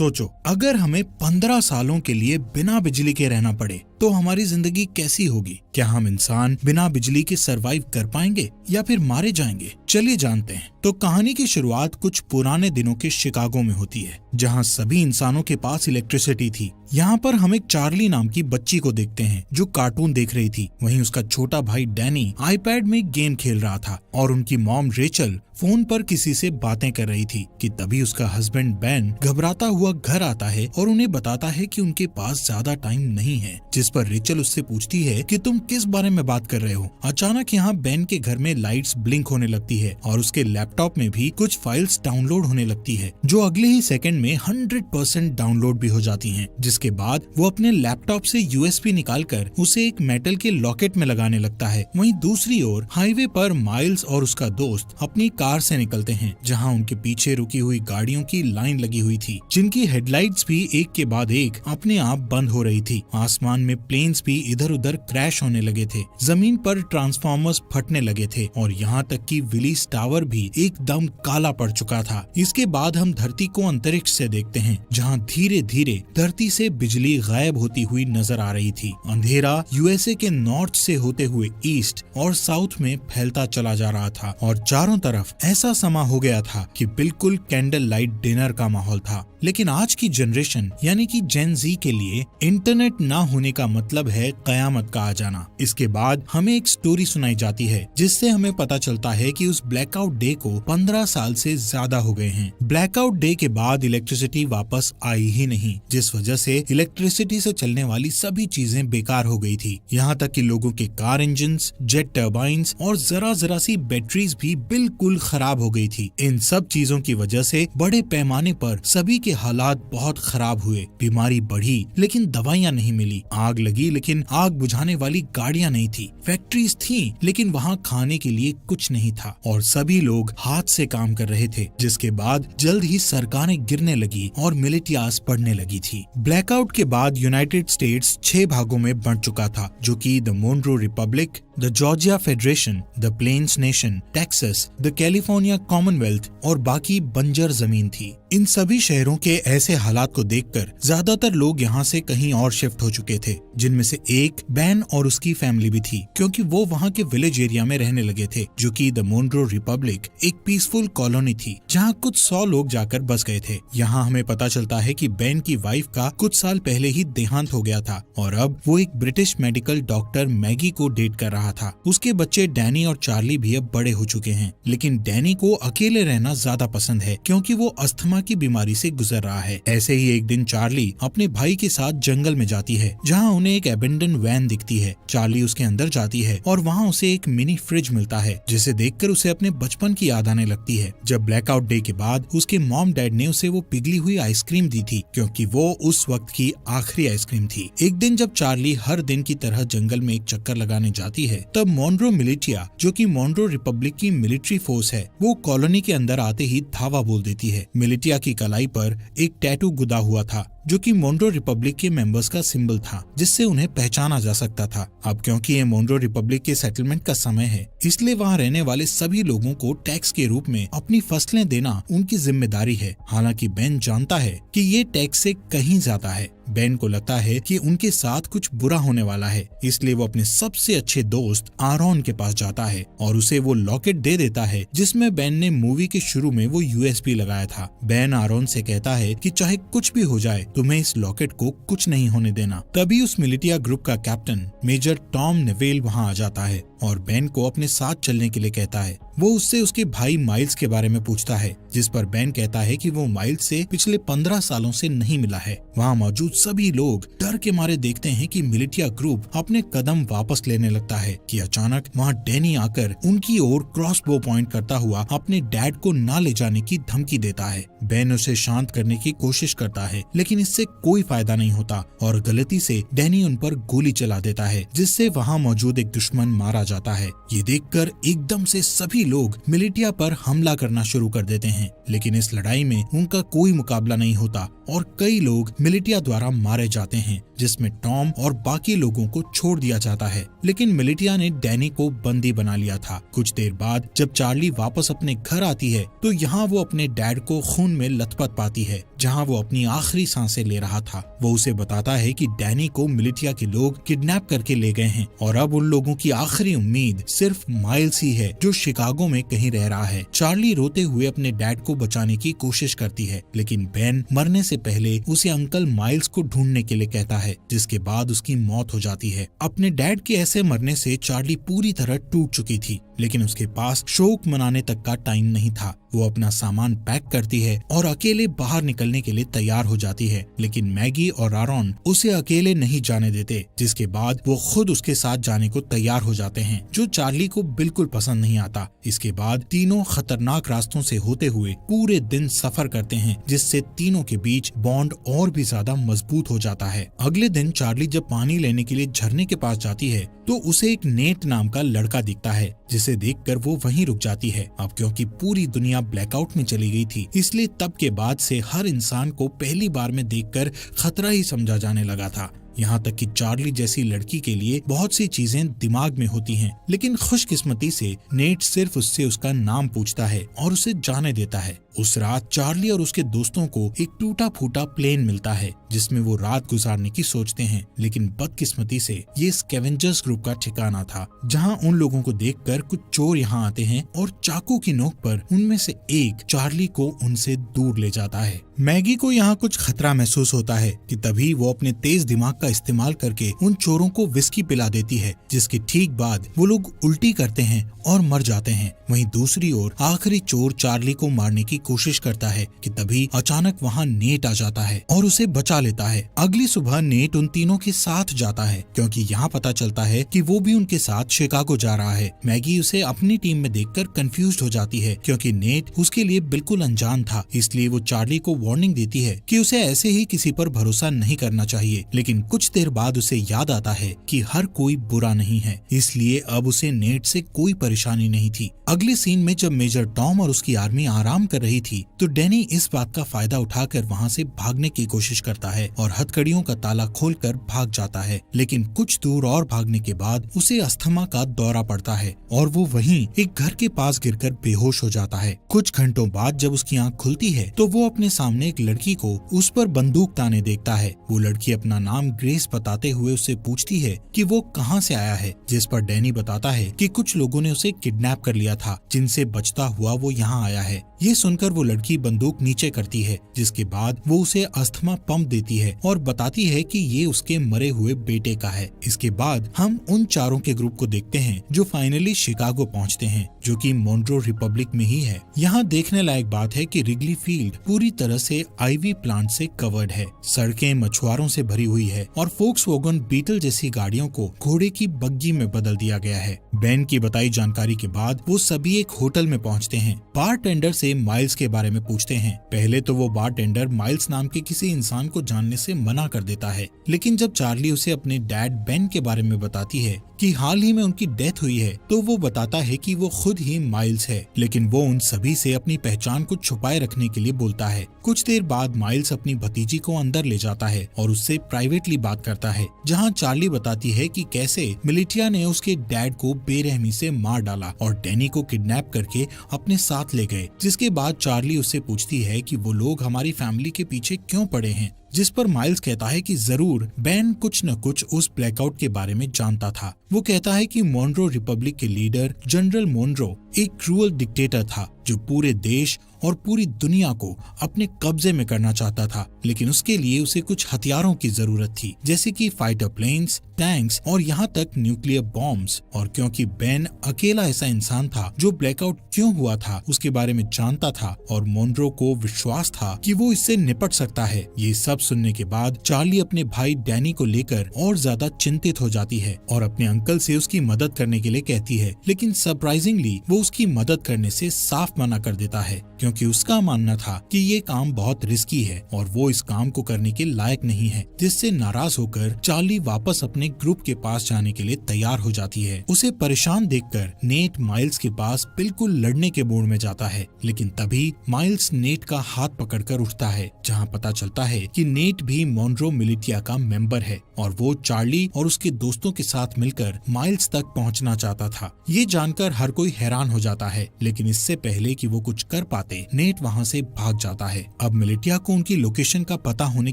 सोचो, अगर हमें 15 सालों के लिए बिना बिजली के रहना पड़े तो हमारी जिंदगी कैसी होगी? क्या हम इंसान बिना बिजली के सरवाइव कर पाएंगे या फिर मारे जाएंगे? चलिए जानते हैं। तो कहानी की शुरुआत कुछ पुराने दिनों के शिकागो में होती है, जहां सभी इंसानों के पास इलेक्ट्रिसिटी थी। यहाँ पर हम एक चार्ली नाम की बच्ची को देखते हैं जो कार्टून देख रही थी। वहीं उसका छोटा भाई डैनी आईपैड में गेम खेल रहा था और उनकी मॉम रेचल फोन पर किसी से बातें कर रही थी कि तभी उसका हस्बैंड बेन घबराता हुआ घर आता है और उन्हें बताता है कि उनके पास ज्यादा टाइम नहीं है। जिस पर रेचल उससे पूछती है कि तुम किस बारे में बात कर रहे हो। अचानक यहाँ बेन के घर में लाइट्स ब्लिंक होने लगती है और उसके लैपटॉप में भी कुछ फाइल्स डाउनलोड होने लगती है, जो अगले ही सेकंड में 100% डाउनलोड भी हो जाती हैं। जिसके बाद वो अपने लैपटॉप से यूएसबी निकालकर उसे एक मेटल के लॉकेट में लगाने लगता है। वहीं दूसरी ओर हाईवे पर माइल्स और उसका दोस्त अपनी कार से निकलते हैं, जहां उनके पीछे रुकी हुई गाड़ियों की लाइन लगी हुई थी, जिनकी हेडलाइट्स भी एक के बाद एक अपने आप बंद हो रही थी। आसमान में प्लेन्स भी इधर उधर क्रैश होने लगे थे, जमीन पर ट्रांसफार्मर्स फटने लगे थे और यहाँ तक कि विलीस टावर भी एकदम काला पड़ चुका था। इसके बाद हम धरती को अंतरिक्ष से देखते हैं, जहाँ धीरे धीरे धरती से बिजली गायब होती हुई नजर आ रही थी। अंधेरा यूएसए के नॉर्थ से होते हुए ईस्ट और साउथ में फैलता चला जा रहा था और चारों तरफ ऐसा समा हो गया था कि बिल्कुल कैंडल लाइट डिनर का माहौल था। लेकिन आज की जनरेशन यानी कि जेन जी के लिए इंटरनेट ना होने का मतलब है कयामत का आ जाना। इसके बाद हमें एक स्टोरी सुनाई जाती है, जिससे हमें पता चलता है कि उस ब्लैकआउट डे को 15 साल से ज्यादा हो गए हैं। ब्लैकआउट डे के बाद इलेक्ट्रिसिटी वापस आई ही नहीं, जिस वजह से इलेक्ट्रिसिटी से चलने वाली सभी चीजें बेकार हो गई थी। यहाँ तक कि लोगों के कार इंजन्स, जेट टर्बाइन्स और जरा सी बैटरीज भी बिल्कुल खराब हो गई थी। इन सब चीजों की वजह से बड़े पैमाने पर सभी के हालात बहुत खराब हुए। बीमारी बढ़ी लेकिन दवाइयाँ नहीं मिली, आग लगी लेकिन आग बुझाने वाली गाड़ियाँ नहीं थी, फैक्ट्रीज थी लेकिन वहाँ खाने के लिए कुछ नहीं था और सभी लोग हाथ से काम कर रहे थे। जिसके बाद जल्द ही सरकारें गिरने लगी और मिलिटियास बढ़ने लगी थी। ब्लैकआउट के बाद यूनाइटेड स्टेट्स 6 भागों में बंट चुका था, जो कि the Monroe Republic, the Georgia Federation, the Plains Nation, Texas, the California Commonwealth और बाकी बंजर जमीन थी। इन सभी शहरों के ऐसे हालात को देखकर ज्यादातर लोग यहाँ से कहीं और शिफ्ट हो चुके थे, जिनमें से एक बैन और उसकी फैमिली भी थी, क्योंकि वो वहाँ के विलेज एरिया में रहने लगे थे, जो कि द मोनरो रिपब्लिक एक पीसफुल कॉलोनी थी, जहाँ कुछ 100 लोग जाकर बस गए थे। यहाँ हमें पता चलता है कि बैन की वाइफ का कुछ साल पहले ही देहांत हो गया था और अब वो एक ब्रिटिश मेडिकल डॉक्टर मैगी को डेट कर रहा था। उसके बच्चे डैनी और चार्ली भी अब बड़े हो चुके हैं, लेकिन डैनी को अकेले रहना ज्यादा पसंद है, क्योंकि वो अस्थमा की बीमारी से गुजर रहा है। ऐसे ही एक दिन चार्ली अपने भाई के साथ जंगल में जाती है, जहाँ उन्हें एक एबेंडन वैन दिखती है। चार्ली उसके अंदर जाती है और वहाँ उसे एक मिनी फ्रिज मिलता है, जिसे देखकर उसे अपने बचपन की याद आने लगती है, जब ब्लैकआउट डे के बाद उसके मॉम डैड ने उसे वो पिघली हुई आइसक्रीम दी थी, क्योंकि वो उस वक्त की आखिरी आइसक्रीम थी। एक दिन जब चार्ली हर दिन की तरह जंगल में एक चक्कर लगाने जाती है, तब मोनरो मिलिटिया, जो कि मोनरो रिपब्लिक की मिलिट्री फोर्स है, वो कॉलोनी के अंदर आते ही धावा बोल देती है। मिलिटिया की कलाई पर एक टैटू गुदा हुआ था, जो कि मोनरो रिपब्लिक के मेंबर्स का सिंबल था, जिससे उन्हें पहचाना जा सकता था। अब क्योंकि ये मोनरो रिपब्लिक के सेटलमेंट का समय है, इसलिए वहाँ रहने वाले सभी लोगों को टैक्स के रूप में अपनी फसलें देना उनकी जिम्मेदारी है। हालांकि बेन जानता है कि ये टैक्स से कहीं ज्यादा है। बेन को लगता है कि उनके साथ कुछ बुरा होने वाला है, इसलिए वो अपने सबसे अच्छे दोस्त आरोन के पास जाता है और उसे वो लॉकेट दे देता है, जिसमें बेन ने मूवी के शुरू में वो यूएसबी लगाया था। बेन आरोन से कहता है कि चाहे कुछ भी हो जाए, तुम्हें इस लॉकेट को कुछ नहीं होने देना। तभी उस मिलिटिया ग्रुप का कैप्टन मेजर टॉम नेवेल वहाँ आ जाता है और बेन को अपने साथ चलने के लिए कहता है। वो उससे उसके भाई माइल्स के बारे में पूछता है, जिस पर बेन कहता है कि वो माइल्स से पिछले 15 सालों से नहीं मिला है। वहाँ मौजूद सभी लोग डर के मारे देखते हैं कि मिलिटिया ग्रुप अपने कदम वापस लेने लगता है कि अचानक वहाँ डैनी आकर उनकी ओर क्रॉसबो पॉइंट करता हुआ अपने डैड को ना ले जाने की धमकी देता है। बेन उसे शांत करने की कोशिश करता है, लेकिन इससे कोई फायदा नहीं होता और गलती से डैनी उन पर गोली चला देता है, जिससे वहाँ मौजूद एक दुश्मन मारा जाता है। ये देखकर एकदम से सभी लोग मिलिटिया पर हमला करना शुरू कर देते हैं, लेकिन इस लड़ाई में उनका कोई मुकाबला नहीं होता और कई लोग मिलिटिया द्वारा मारे जाते हैं, जिसमें टॉम और बाकी लोगों को छोड़ दिया जाता है। लेकिन मिलिटिया ने डैनी को बंदी बना लिया था। कुछ देर बाद जब चार्ली वापस अपने घर आती है तो यहाँ वो अपने डैड को खून में लथपथ पाती है, जहाँ वो अपनी आखिरी सांसें ले रहा था। वो उसे बताता है कि डैनी को मिलिटिया के लोग किडनैप करके ले गए हैं और अब उन लोगों की आखिरी उम्मीद सिर्फ माइल्स ही है, जो शिकागो में कहीं रह रहा है। चार्ली रोते हुए अपने डैड को बचाने की कोशिश करती है, लेकिन बेन मरने से पहले उसे अंकल माइल्स को ढूंढने के लिए कहता है, जिसके बाद उसकी मौत हो जाती है। अपने डैड के ऐसे मरने से चार्ली पूरी तरह टूट चुकी थी, लेकिन उसके पास शोक मनाने तक का टाइम नहीं था। वो अपना सामान पैक करती है और अकेले बाहर निकलने के लिए तैयार हो जाती है, लेकिन मैगी और आरॉन उसे अकेले नहीं जाने देते, जिसके बाद वो खुद उसके साथ जाने को तैयार हो जाते हैं, जो चार्ली को बिल्कुल पसंद नहीं आता। इसके बाद तीनों खतरनाक रास्तों से होते हुए पूरे दिन सफर करते हैं, जिससे तीनों के बीच बॉन्ड और भी ज्यादा मजबूत हो जाता है। अगले दिन चार्ली जब पानी लेने के लिए झरने के पास जाती है तो उसे एक नेट नाम का लड़का दिखता है, जिसे देखकर वो वहीं रुक जाती है। अब क्योंकि पूरी दुनिया ब्लैकआउट में चली गई थी, इसलिए तब के बाद से हर इंसान को पहली बार में देखकर खतरा ही समझा जाने लगा था। यहाँ तक कि चार्ली जैसी लड़की के लिए बहुत सी चीजें दिमाग में होती हैं, लेकिन खुशकिस्मती से नेट सिर्फ उससे उसका नाम पूछता है और उसे जाने देता है। उस रात चार्ली और उसके दोस्तों को एक टूटा फूटा प्लेन मिलता है, जिसमें वो रात गुजारने की सोचते हैं, लेकिन बदकिस्मती से ये स्कैवेंजर्स ग्रुप का ठिकाना था, जहाँ उन लोगों को देखकर कुछ चोर यहाँ आते हैं और चाकू की नोक पर उनमें से एक चार्ली को उनसे दूर ले जाता है। मैगी को यहाँ कुछ खतरा महसूस होता है कि तभी वो अपने तेज दिमाग का इस्तेमाल करके उन चोरों को विस्की पिला देती है, जिसके ठीक बाद वो लोग उल्टी करते हैं और मर जाते हैं। वहीं दूसरी ओर आखिरी चोर चार्ली को मारने की कोशिश करता है कि तभी अचानक वहाँ नेट आ जाता है और उसे बचा लेता है। अगली सुबह नेट उन तीनों के साथ जाता है, क्योंकि यहाँ पता चलता है कि वो भी उनके साथ शिकागो जा रहा है। मैगी उसे अपनी टीम में देखकर कंफ्यूज्ड हो जाती है, क्योंकि नेट उसके लिए बिल्कुल अनजान था। इसलिए वो चार्ली को वार्निंग देती है कि उसे ऐसे ही किसी पर भरोसा नहीं करना चाहिए, लेकिन कुछ देर बाद उसे याद आता है कि हर कोई बुरा नहीं है, इसलिए अब उसे नेट से कोई परेशानी नहीं थी। अगले सीन में जब मेजर टॉम और उसकी आर्मी आराम कर रही थी तो डैनी इस बात का फायदा उठाकर वहाँ से भागने की कोशिश करता है और हथकड़ियों का ताला खोलकर भाग जाता है, लेकिन कुछ दूर और भागने के बाद उसे अस्थमा का दौरा पड़ता है और वो वहीं एक घर के पास गिरकर बेहोश हो जाता है। कुछ घंटों बाद जब उसकी आंख खुलती है तो वो अपने सामने एक लड़की को उस पर बंदूक ताने देखता है। वो लड़की अपना नाम ग्रेस बताते हुए उससे पूछती है कि वो कहाँ से आया है, जिस पर डैनी बताता है कि कुछ लोगों ने उसे किडनैप कर लिया था, जिनसे बचता हुआ वो यहाँ आया है। ये सुनकर वो लड़की बंदूक नीचे करती है, जिसके बाद वो उसे अस्थमा पंप देती है और बताती है कि ये उसके मरे हुए बेटे का है। इसके बाद हम उन चारों के ग्रुप को देखते हैं जो फाइनली शिकागो पहुंचते हैं, जो कि मोन्ट्रो रिपब्लिक में ही है। यहाँ देखने लायक बात है कि रिगली फील्ड पूरी तरह से आईवी प्लांट से कवर्ड है, सड़कें मछुआरों से भरी हुई है और फोक्सवैगन बीटल जैसी गाड़ियों को घोड़े की बग्गी में बदल दिया गया है। बेन की बताई जानकारी के बाद वो सभी एक होटल में पहुंचते हैं। बारटेंडर से माइल्स के बारे में पूछते हैं। पहले तो वो बारटेंडर माइल्स नाम के किसी इंसान को जानने से मना कर देता है, लेकिन जब चार्ली उसे अपने डैड बेन के बारे में बताती है कि हाल ही में उनकी डेथ हुई है, तो वो बताता है कि वो खुद ही माइल्स है, लेकिन वो उन सभी से अपनी पहचान को छुपाए रखने के लिए बोलता है। कुछ देर बाद माइल्स अपनी भतीजी को अंदर ले जाता है और उससे प्राइवेटली बात करता है, जहाँ चार्ली बताती है कि कैसे मिलिटिया ने उसके डैड को बेरहमी से मार डाला और डैनी को किडनैप करके अपने साथ ले गए। जिसके बाद चार्ली उससे पूछती है कि वो लोग हमारी फैमिली के पीछे क्यों पड़े हैं, जिस पर माइल्स कहता है कि जरूर बेन कुछ न कुछ उस ब्लैकआउट के बारे में जानता था। वो कहता है कि मोन्ट्रो रिपब्लिक के लीडर जनरल मोन्ट्रो एक क्रूअल डिक्टेटर था, जो पूरे देश और पूरी दुनिया को अपने कब्जे में करना चाहता था, लेकिन उसके लिए उसे कुछ हथियारों की जरूरत थी, जैसे कि फाइटर प्लेन्स, टैंक्स और यहाँ तक न्यूक्लियर बॉम्ब्स। और क्योंकि बेन अकेला ऐसा इंसान था जो ब्लैकआउट क्यों हुआ था उसके बारे में जानता था और मोन्ट्रो को विश्वास था कि वो इससे निपट सकता है। ये सब सुनने के बाद चार्ली अपने भाई डैनी को लेकर और ज्यादा चिंतित हो जाती है और अपने अंकल से उसकी मदद करने के लिए कहती है, लेकिन सरप्राइजिंगली वो उसकी मदद करने से साफ मना कर देता है, क्योंकि उसका मानना था कि ये काम बहुत रिस्की है और वो इस काम को करने के लायक नहीं है, जिससे नाराज होकर चार्ली वापस अपने ग्रुप के पास जाने के लिए तैयार हो जाती है। उसे परेशान देखकर नेट माइल्स के पास बिल्कुल लड़ने के मूड में जाता है, लेकिन तभी माइल्स नेट का हाथ पकड़कर उठता है, जहां पता चलता है कि नेट भी मॉन्रो मिलिटिया का मेंबर है और वो चार्ली और उसके दोस्तों के साथ मिलकर माइल्स तक पहुंचना चाहता था। ये जानकर हर कोई हैरान हो जाता है, लेकिन इससे पहले कि वो कुछ कर पाते नेट वहां से भाग जाता है। अब मिलिटिया को उनकी लोकेशन का पता होने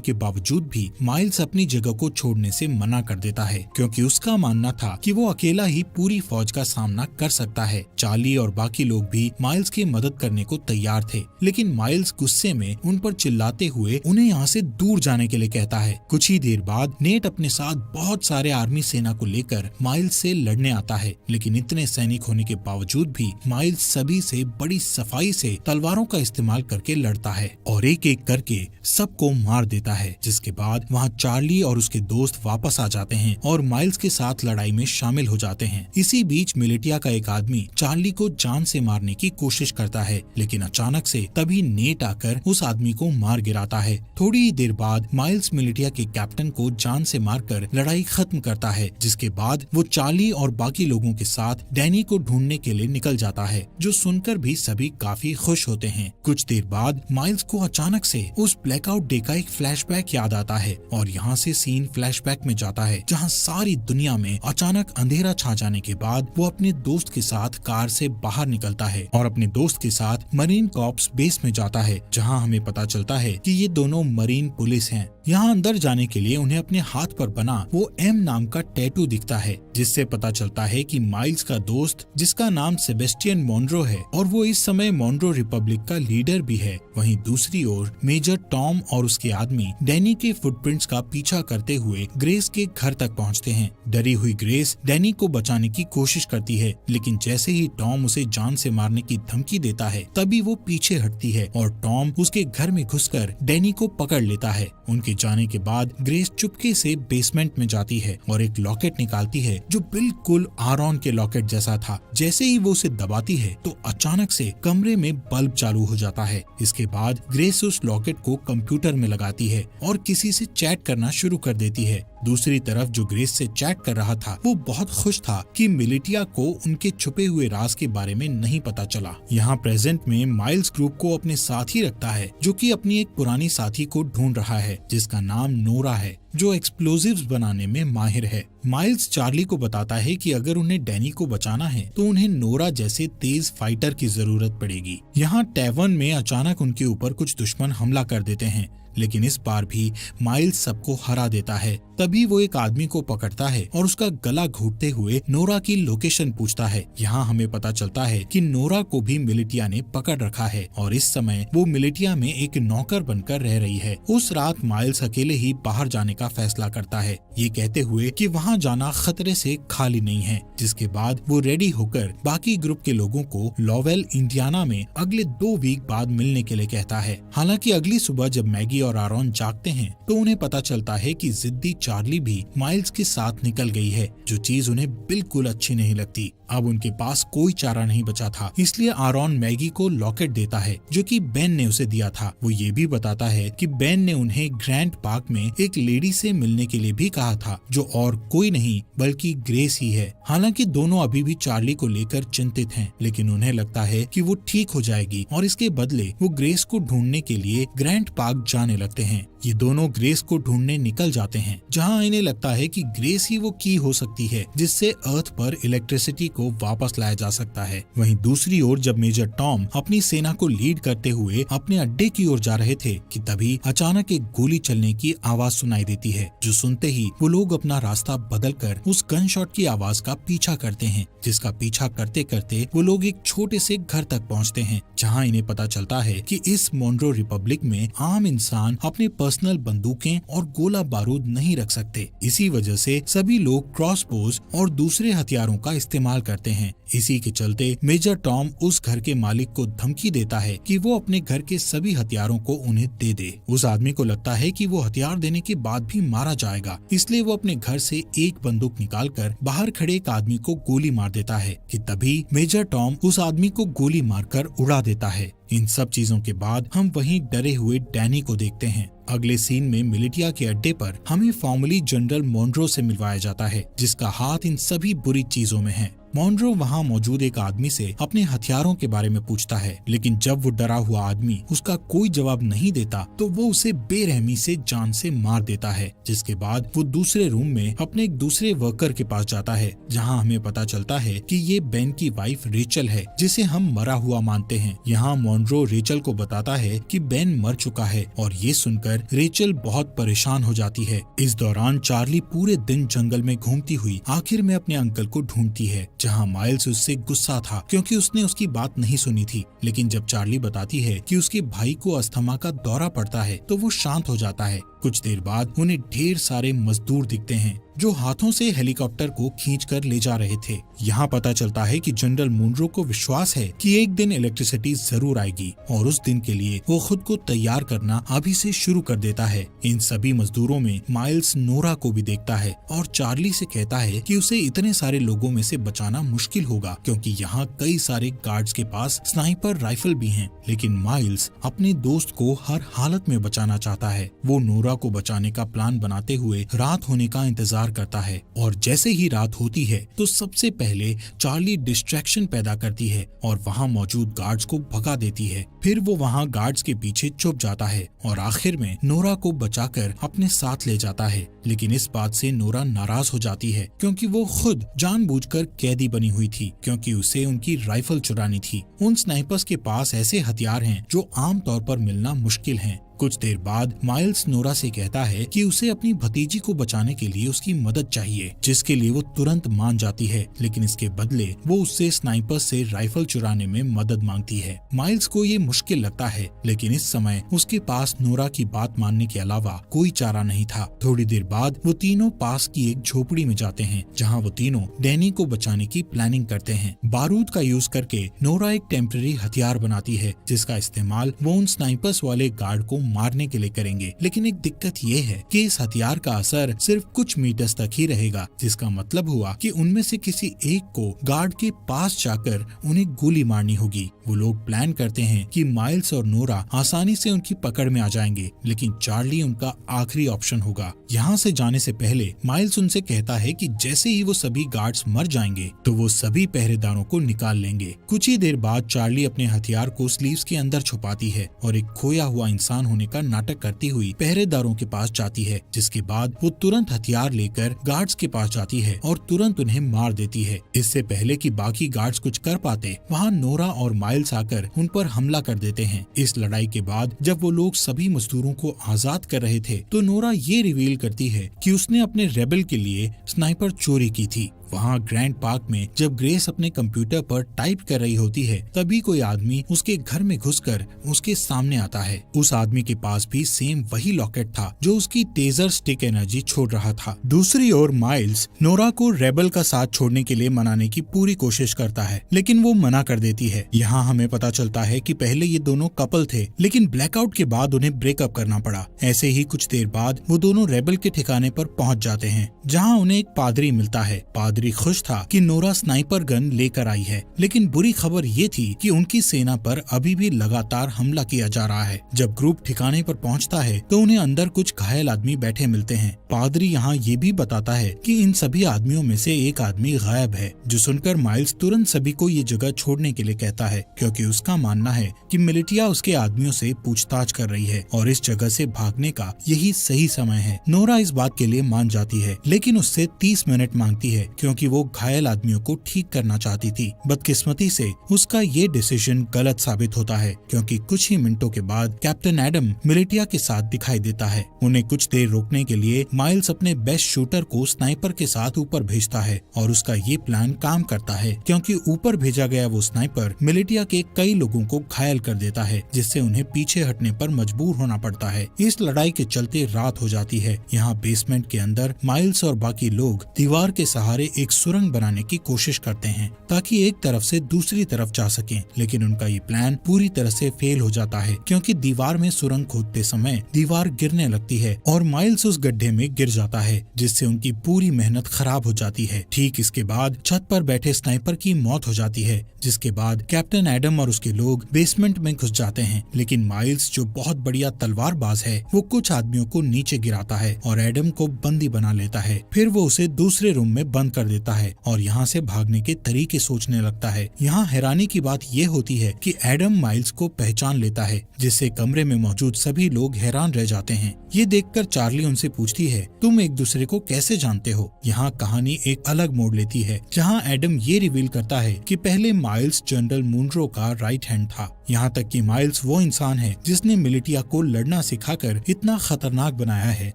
के बावजूद भी माइल्स अपनी जगह को छोड़ने से मना कर देता है, क्योंकि उसका मानना था कि वो अकेला ही पूरी फौज का सामना कर सकता है। चार्ली और बाकी लोग भी माइल्स की मदद करने को तैयार थे, लेकिन माइल्स गुस्से में उन पर चिल्लाते हुए उन्हें यहाँ से दूर जाने के लिए कहता है। कुछ ही देर बाद नेट अपने साथ बहुत सारे आर्मी सेना को लेकर माइल्स से लड़ने आता है, लेकिन इतने सैनिक होने के बावजूद भी माइल्स सभी से बड़ी सफाई से तलवारों का इस्तेमाल करके लड़ता है और एक एक करके सबको मार देता है। जिसके बाद वहाँ चार्ली और उसके दोस्त वापस आ जाते हैं और माइल्स के साथ लड़ाई में शामिल हो जाते हैं। इसी बीच मिलिटिया का एक आदमी चार्ली को जान से मारने की कोशिश करता है, लेकिन अचानक से तभी नेट आकर उस आदमी को मार गिराता है। थोड़ी ही देर बाद माइल्स मिलिटिया के कैप्टन को जान से मारकर लड़ाई खत्म करता है, जिसके बाद वो चार्ली और बाकी लोगों के साथ डैनी को ढूंढने के लिए निकल जाता है, जो सुनकर भी सभी काफी खुश होते हैं। कुछ देर बाद माइल्स को अचानक से उस ब्लैकआउट डे का एक फ्लैशबैक याद आता है और यहाँ से सीन फ्लैशबैक में जाता है, जहाँ सारी दुनिया में अचानक अंधेरा छा जाने के बाद वो अपने दोस्त के साथ कार से बाहर निकलता है और अपने दोस्त के साथ मरीन कॉर्प्स बेस में जाता है, जहाँ हमें पता चलता है कि ये दोनों मरीन पुलिस हैं। यहाँ अंदर जाने के लिए उन्हें अपने हाथ पर बना वो एम नाम का टैटू दिखता है, जिससे पता चलता है कि माइल्स का दोस्त, जिसका नाम सेबेस्टियन मॉन्रो है और वो इस समय मॉन्रो रिपब्लिक का लीडर भी है। वहीं दूसरी ओर मेजर टॉम और उसके आदमी डैनी के फुटप्रिंट्स का पीछा करते हुए ग्रेस के घर तक पहुँचते हैं। डरी हुई ग्रेस डैनी को बचाने की कोशिश करती है, लेकिन जैसे ही टॉम उसे जान से मारने की धमकी देता है, तभी वो पीछे हटती है और टॉम उसके घर में घुसकर डैनी को पकड़ लेता है। उनके जाने के बाद ग्रेस चुपके से बेसमेंट में जाती है और एक लॉकेट निकालती है, जो बिल्कुल आरॉन के लॉकेट जैसा था। जैसे ही वो उसे दबाती है तो अचानक से कमरे में बल्ब चालू हो जाता है। इसके बाद ग्रेस उस लॉकेट को कंप्यूटर में लगाती है और किसी से चैट करना शुरू कर देती है। दूसरी तरफ जो ग्रेस से चैट कर रहा था वो बहुत खुश था कि मिलिटिया को उनके छुपे हुए राज के बारे में नहीं पता चला। यहाँ प्रेजेंट में माइल्स ग्रुप को अपने साथ ही रखता है, जो कि अपनी एक पुरानी साथी को ढूंढ रहा है, जिसका नाम नोरा है, जो एक्सप्लोजिव्स बनाने में माहिर है। माइल्स चार्ली को बताता है कि अगर उन्हें डैनी को बचाना है तो उन्हें नोरा जैसे तेज फाइटर की जरूरत पड़ेगी। यहाँ टैवर्न में अचानक उनके ऊपर कुछ दुश्मन हमला कर देते हैं, लेकिन इस बार भी माइल्स सबको हरा देता है। तभी वो एक आदमी को पकड़ता है और उसका गला घोटते हुए नोरा की लोकेशन पूछता है। यहाँ हमें पता चलता है कि नोरा को भी मिलिटिया ने पकड़ रखा है और इस समय वो मिलिटिया में एक नौकर बनकर रह रही है। उस रात माइल्स अकेले ही बाहर जाने का फैसला करता है, ये कहते हुए कि वहाँ जाना खतरे से खाली नहीं है। जिसके बाद वो रेडी होकर बाकी ग्रुप के लोगों को लॉवेल इंडियाना में अगले 2 वीक बाद मिलने के लिए कहता है। हालांकि अगली सुबह जब मैगी और आरॉन जागते हैं तो उन्हें पता चलता है कि जिद्दी चार्ली भी माइल्स के साथ निकल गई है, जो चीज उन्हें बिल्कुल अच्छी नहीं लगती। अब उनके पास कोई चारा नहीं बचा था, इसलिए आरॉन मैगी को लॉकेट देता है जो कि बेन ने उसे दिया था। वो ये भी बताता है कि बेन ने उन्हें ग्रैंड पार्क में एक लेडी से मिलने के लिए भी कहा था, जो और कोई नहीं बल्कि ग्रेस ही है। हालांकि दोनों अभी भी चार्ली को लेकर चिंतित हैं, लेकिन उन्हें लगता है कि वो ठीक हो जाएगी और इसके बदले वो ग्रेस को ढूंढने के लिए ग्रैंड पार्क जाने लगते हैं। ये दोनों ग्रेस को ढूंढने निकल जाते हैं, जहां इन्हें लगता है कि ग्रेस ही वो की हो सकती है जिससे अर्थ पर इलेक्ट्रिसिटी को वापस लाया जा सकता है। वहीं दूसरी ओर जब मेजर टॉम अपनी सेना को लीड करते हुए अपने अड्डे की ओर जा रहे थे कि तभी अचानक एक गोली चलने की आवाज सुनाई देती है, जो सुनते ही वो लोग अपना रास्ता बदलकर उस गन शॉट की आवाज का पीछा करते हैं, जिसका पीछा करते करते वो लोग एक छोटे से घर तक पहुँचते हैं, जहाँ इन्हें पता चलता है कि इस मॉन्रो रिपब्लिक में आम इंसान अपने पर्सनल बंदूकें और गोला बारूद नहीं रख सकते। इसी वजह से सभी लोग क्रॉसबोज और दूसरे हथियारों का इस्तेमाल करते हैं। इसी के चलते मेजर टॉम उस घर के मालिक को धमकी देता है कि वो अपने घर के सभी हथियारों को उन्हें दे दे। उस आदमी को लगता है कि वो हथियार देने के बाद भी मारा जाएगा, इसलिए वो अपने घर से एक बंदूक निकालकर बाहर खड़े एक आदमी को गोली मार देता है कि तभी मेजर टॉम उस आदमी को गोली मारकर उड़ा देता है। इन सब चीजों के बाद हम वहीं डरे हुए डैनी को देखते हैं। अगले सीन में मिलिटिया के अड्डे पर हमें फॉर्मली जनरल मॉन्ड्रो से मिलवाया जाता है, जिसका हाथ इन सभी बुरी चीजों में है। मॉन्ड्रो वहाँ मौजूद एक आदमी से अपने हथियारों के बारे में पूछता है, लेकिन जब वो डरा हुआ आदमी उसका कोई जवाब नहीं देता तो वो उसे बेरहमी से जान से मार देता है। जिसके बाद वो दूसरे रूम में अपने एक दूसरे वर्कर के पास जाता है, जहाँ हमें पता चलता है कि ये बेन की वाइफ रेचल है, जिसे हम मरा हुआ मानते हैं। यहाँ मॉन्ड्रो रेचल को बताता है कि बेन मर चुका है और ये सुनकर रेचल बहुत परेशान हो जाती है। इस दौरान चार्ली पूरे दिन जंगल में घूमती हुई आखिर में अपने अंकल को ढूंढती है, जहां माइल्स उससे गुस्सा था क्योंकि उसने उसकी बात नहीं सुनी थी। लेकिन जब चार्ली बताती है कि उसके भाई को अस्थमा का दौरा पड़ता है तो वो शांत हो जाता है। कुछ देर बाद उन्हें ढेर सारे मजदूर दिखते हैं जो हाथों से हेलीकॉप्टर को खींचकर ले जा रहे थे। यहाँ पता चलता है कि जनरल मॉन्ड्रो को विश्वास है कि एक दिन इलेक्ट्रिसिटी जरूर आएगी और उस दिन के लिए वो खुद को तैयार करना अभी से शुरू कर देता है। इन सभी मजदूरों में माइल्स नोरा को भी देखता है और चार्ली से कहता है कि उसे इतने सारे लोगों में से बचाना मुश्किल होगा, क्योंकि यहाँ कई सारे गार्ड्स के पास स्नाइपर राइफल भी हैं। लेकिन माइल्स अपने दोस्त को हर हालत में बचाना चाहता है। वो नोरा को बचाने का प्लान बनाते हुए रात होने का इंतजार करता है और जैसे ही रात होती है तो सबसे पहले चार्ली डिस्ट्रैक्शन पैदा करती है और वहाँ मौजूद गार्ड्स को भगा देती है। फिर वो वहाँ गार्ड्स के पीछे छुप जाता है और आखिर में नोरा को बचाकर अपने साथ ले जाता है। लेकिन इस बात से नोरा नाराज हो जाती है क्योंकि वो खुद जानबूझकर कैदी बनी हुई थी, क्योंकि उसे उनकी राइफल चुरानी थी। उन स्नाइपर्स के पास ऐसे हथियार हैं जो आम तौर पर मिलना मुश्किल हैं। कुछ देर बाद माइल्स नोरा से कहता है कि उसे अपनी भतीजी को बचाने के लिए उसकी मदद चाहिए, जिसके लिए वो तुरंत मान जाती है। लेकिन इसके बदले वो उससे स्नाइपर से राइफल चुराने में मदद मांगती है। माइल्स को ये मुश्किल लगता है, लेकिन इस समय उसके पास नोरा की बात मानने के अलावा कोई चारा नहीं था। थोड़ी देर बाद वो तीनों पास की एक झोपड़ी में जाते हैं, जहाँ वो तीनों डैनी को बचाने की प्लानिंग करते हैं। बारूद का यूज करके नोरा एक टेम्पररी हथियार बनाती है, जिसका इस्तेमाल वो उन स्नाइपर्स वाले गार्ड को मारने के लिए करेंगे। लेकिन एक दिक्कत ये है कि इस हथियार का असर सिर्फ कुछ मीटर्स तक ही रहेगा, जिसका मतलब हुआ कि उनमें से किसी एक को गार्ड के पास जाकर उन्हें गोली मारनी होगी। वो लोग प्लान करते हैं कि माइल्स और नोरा आसानी से उनकी पकड़ में आ जाएंगे, लेकिन चार्ली उनका आखिरी ऑप्शन होगा। यहाँ से जाने से पहले माइल्स उनसे कहता है कि जैसे ही वो सभी गार्ड्स मर जाएंगे तो वो सभी पहरेदारों को निकाल लेंगे। कुछ ही देर बाद चार्ली अपने हथियार को स्लीव्स के अंदर छुपाती है और एक खोया हुआ इंसान होने का नाटक करती हुई पहरेदारों के पास जाती है, जिसके बाद वो तुरंत हथियार लेकर गार्ड्स के पास जाती है और तुरंत उन्हें मार देती है। इससे पहले कि बाकी गार्ड्स कुछ कर पाते, वहाँ नोरा और माइल्स आकर उन पर हमला कर देते हैं। इस लड़ाई के बाद जब वो लोग सभी मजदूरों को आजाद कर रहे थे तो नोरा ये रिवील करती है कि उसने अपने रेबल के लिए स्नाइपर चोरी की थी। वहाँ ग्रैंड पार्क में जब ग्रेस अपने कंप्यूटर पर टाइप कर रही होती है, तभी कोई आदमी उसके घर में घुसकर उसके सामने आता है। उस आदमी के पास भी सेम वही लॉकेट था जो उसकी टेजर स्टिक एनर्जी छोड़ रहा था। दूसरी ओर माइल्स नोरा को रेबल का साथ छोड़ने के लिए मनाने की पूरी कोशिश करता है, लेकिन वो मना कर देती है। यहाँ हमें पता चलता है कि पहले ये दोनों कपल थे, लेकिन ब्लैकआउट के बाद उन्हें ब्रेकअप करना पड़ा। ऐसे ही कुछ देर बाद वो दोनों रेबल के ठिकाने पर पहुँच जाते हैं, जहाँ उन्हें एक पादरी मिलता है। पादरी खुश था कि नोरा स्नाइपर गन लेकर आई है, लेकिन बुरी खबर ये थी कि उनकी सेना पर अभी भी लगातार हमला किया जा रहा है। जब ग्रुप ठिकाने पर पहुंचता है तो उन्हें अंदर कुछ घायल आदमी बैठे मिलते हैं। पादरी यहाँ ये भी बताता है कि इन सभी आदमियों में से एक आदमी गायब है, जो सुनकर माइल्स तुरंत सभी को ये जगह छोड़ने के लिए कहता है, क्योंकि उसका मानना है कि मिलिटिया उसके आदमियों से पूछताछ कर रही है और इस जगह से भागने का यही सही समय है। नोरा इस बात के लिए मान जाती है, लेकिन उससे 30 मिनट मांगती है, क्योंकि वो घायल आदमियों को ठीक करना चाहती थी। बदकिस्मती से उसका ये डिसीजन गलत साबित होता है, क्योंकि कुछ ही मिनटों के बाद कैप्टन एडम मिलिटिया के साथ दिखाई देता है। उन्हें कुछ देर रोकने के लिए माइल्स अपने बेस्ट शूटर को स्नाइपर के साथ ऊपर भेजता है और उसका ये प्लान काम करता है, क्योंकि ऊपर भेजा गया वो स्नाइपर मिलिटिया के कई लोगों को घायल कर देता है, जिससे उन्हें पीछे हटने पर मजबूर होना पड़ता है। इस लड़ाई के चलते रात हो जाती है। यहाँ बेसमेंट के अंदर माइल्स और बाकी लोग दीवार के सहारे एक सुरंग बनाने की कोशिश करते हैं ताकि एक तरफ से दूसरी तरफ जा सकें, लेकिन उनका ये प्लान पूरी तरह से फेल हो जाता है क्योंकि दीवार में सुरंग खोदते समय दीवार गिरने लगती है और माइल्स उस गड्ढे में गिर जाता है, जिससे उनकी पूरी मेहनत खराब हो जाती है। ठीक इसके बाद छत पर बैठे स्नाइपर की मौत हो जाती है, जिसके बाद कैप्टन एडम और उसके लोग बेसमेंट में घुस जाते हैं। लेकिन माइल्स जो बहुत बढ़िया तलवारबाज है, वो कुछ आदमियों को नीचे गिराता है और एडम को बंदी बना लेता है। फिर वो उसे दूसरे रूम में बंद कर देता है और यहाँ से भागने के तरीके सोचने लगता है। यहाँ हैरानी की बात ये होती है कि एडम माइल्स को पहचान लेता है, जिससे कमरे में मौजूद सभी लोग हैरान रह जाते हैं। ये देखकर चार्ली उनसे पूछती है, तुम एक दूसरे को कैसे जानते हो? यहाँ कहानी एक अलग मोड़ लेती है, जहाँ एडम ये रिवील करता है कि पहले माइल्स जनरल मुनरो का राइट हैंड था। यहाँ तक कि माइल्स वो इंसान है जिसने मिलिटिया को लड़ना सिखाकर इतना खतरनाक बनाया है।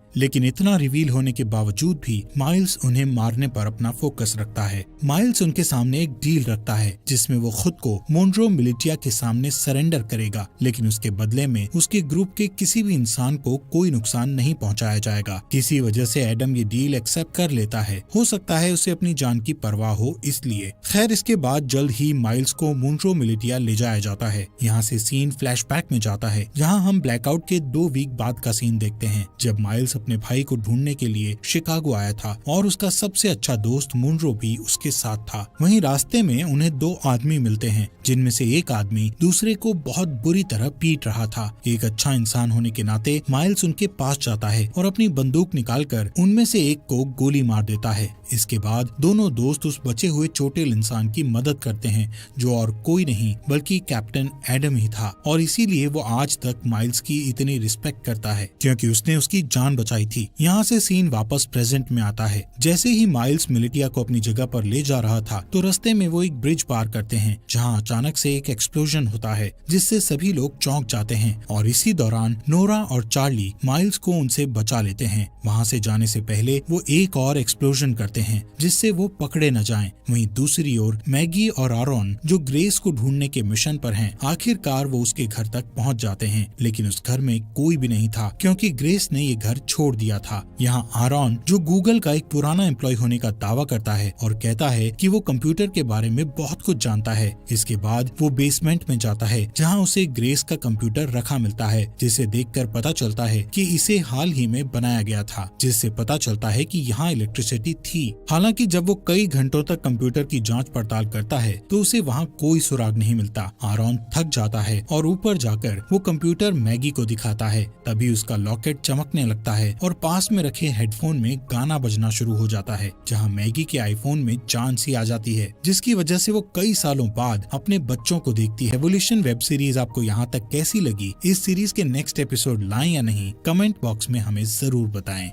लेकिन इतना रिवील होने के बावजूद भी माइल्स उन्हें मारने पर अपना फोकस रखता है। माइल्स उनके सामने एक डील रखता है जिसमें वो खुद को मुनरो मिलिटिया के सामने सरेंडर करेगा, लेकिन उसके बदले में उसके ग्रुप के किसी भी इंसान को कोई नुकसान नहीं पहुंचाया जाएगा। किसी वजह से एडम ये डील एक्सेप्ट कर लेता है। हो सकता है उसे अपनी जान की परवाह हो इसलिए। खैर, इसके बाद जल्द ही माइल्स को मुनरो मिलिटिया ले जाया जाता है। यहाँ से सीन फ्लैशबैक में जाता है, जहाँ हम ब्लैकआउट के 2 वीक बाद का सीन देखते हैं, जब माइल्स अपने भाई को ढूंढने के लिए शिकागो आया था और उसका सबसे अच्छा दोस्त मुनरो भी उसके साथ था। वहीं रास्ते में उन्हें 2 आदमी मिलते हैं, जिनमें से एक आदमी दूसरे को बहुत बुरी तरह पीट रहा था। एक अच्छा इंसान होने के नाते माइल्स उनके पास जाता है और अपनी बंदूक निकालकर उनमें से एक को गोली मार देता है। इसके बाद दोनों दोस्त उस बचे हुए चोटिल इंसान की मदद करते हैं, जो और कोई नहीं बल्कि कैप्टन एडम ही था, और इसीलिए वो आज तक माइल्स की इतनी रिस्पेक्ट करता है क्योंकि उसने उसकी जान बचाई थी। यहाँ से सीन वापस प्रेजेंट में आता है। जैसे ही माइल्स मिलिटिया को अपनी जगह पर ले जा रहा था, तो रास्ते में वो एक ब्रिज पार करते हैं, जहाँ अचानक से एक एक्सप्लोजन होता है, जिससे सभी लोग चौंक जाते हैं। और इसी दौरान नोरा और चार्ली माइल्स को उनसे बचा लेते हैं। वहाँ से जाने से पहले वो एक और एक्सप्लोजन करते हैं, जिससे वो पकड़े न जाएं। वहीं दूसरी ओर मैगी और आरोन, जो ग्रेस को ढूंढने के मिशन पर हैं, आखिरकार वो उसके घर तक पहुंच जाते हैं। लेकिन उस घर में कोई भी नहीं था क्योंकि ग्रेस ने ये घर छोड़ दिया था। यहाँ आरोन, जो गूगल का एक पुराना एम्प्लॉय होने का दावा करता है और कहता है कि वो कंप्यूटर के बारे में बहुत कुछ जानता है। इसके बाद वो बेसमेंट में जाता है, जहाँ उसे ग्रेस का कंप्यूटर रखा मिलता है, जिसे देखकर पता चलता है कि इसे हाल ही में बनाया गया था, जिससे पता चलता है कि यहाँ इलेक्ट्रिसिटी थी। हालांकि जब वो कई घंटों तक कंप्यूटर की जांच पड़ताल करता है, तो उसे वहाँ कोई सुराग नहीं मिलता। आरोन थक जाता है और ऊपर जाकर वो कंप्यूटर मैगी को दिखाता है। तभी उसका लॉकेट चमकने लगता है और पास में रखे हेडफोन में गाना बजना शुरू हो जाता है, जहाँ मैगी के आईफोन में जान सी आ जाती है, जिसकी वजह से वो कई सालों बाद अपने बच्चों को देखती है। एवोल्यूशन वेब सीरीज आपको यहाँ तक कैसी लगी? इस सीरीज के नेक्स्ट एपिसोड लाएं या नहीं, कमेंट बॉक्स में हमें जरूर बताएं।